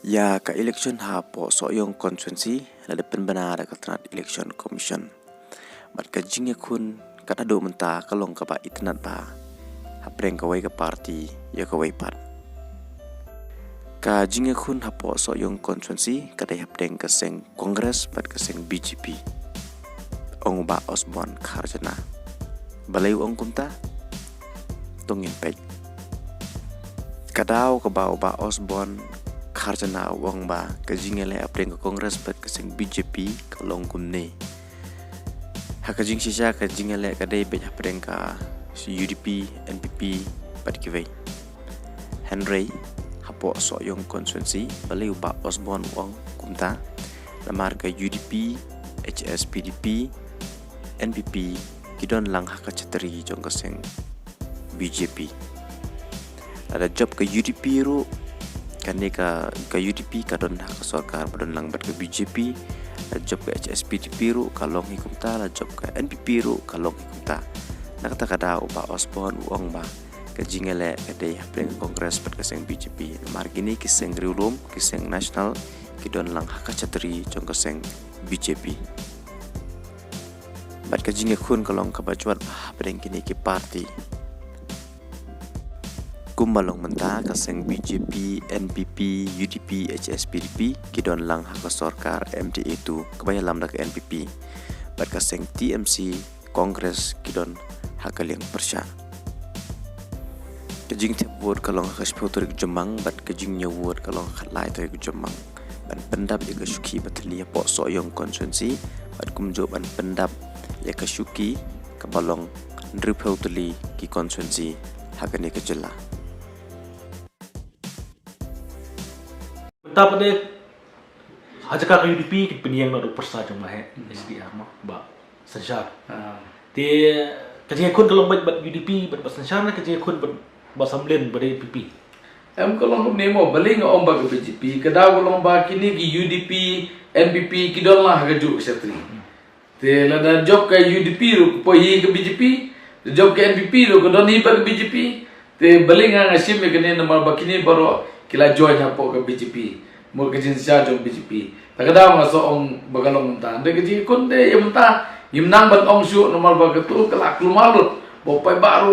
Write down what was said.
Ya ka election ha po so yung constituency la depan benar ka tanat election commission. Mat ka jingya kun kata do menta kalong ka ba itnat ba. Hapreng ka wai ka party ya ka wai pat. Ka jingya kun ha po so yung constituency kada hapreng ka seng kongres pat ka seng BJP. Ong ba Osborn Kharjana. Balay ong kunta tungin pek. Kadao ka ba Osborn Kharjana wang ba kajingele apreng ke kongres bat keseng BJP kalong kumne. Hakajing sisa kajingele kadai bet apreng ka UDP NPP bat kiwei. Henry hapo so yung konstituensi balai ba Osborn wang kumta lamar ke UDP HSPDP NPP kidon lang hakachateri jong keseng BJP. Ada job ke UDP ru kani ka UDP kadon hak sarkar badon lang bat ke BJP la job ke HSPDP ru kalong hikumta la job ke NPP ru kalong hikumta nakata kada upa Osborn uang ba ke jingele kade hapreng kongres bat keseng BJP margini kiseng riulum kiseng national kidon lang hak chateri jong keseng BJP bat ke jinge kun kalong ka bajuat hapreng kini ki party kumalong menta kaseng BJP, NPP, UDP, HSPDP kidon lang hak sarkar MDA itu kebaya lam dak NPP bat kaseng TMC Kongres kidon hak liang persya kejing tiap word kalong hak spiotor Jemang bat kejing nya word kalong hak lai to Jemang ban pendap ya kesuki batli po so yong konstituensi bat kumjo ban pendap ya kesuki kebalong ndripautli ki konstituensi hak ni kejela. Tapi hajaka ka UDP kit piniang na persa jong mahe SDR mo ba sansyar. Ti kajian kun kalong bat UDP bat sansyar na kajian kun bat samlen bat PP. Em kalong nemo baling om ba ke BJP kada kalong ba kini ki UDP NPP kidon lah ka ju setri. Ti la job ke UDP ru po hi ke BJP job ke NPP ru ko don hi ba ke BJP te baling nga sim ke ne nomor ba kini baro kila join hapo ke BJP mo ke jinsa jong BJP takada nga so ong bagalong ta de ke kun de yum ta yum nang bat ong shu nomor ba ke tu kelak lumalut bo pai baru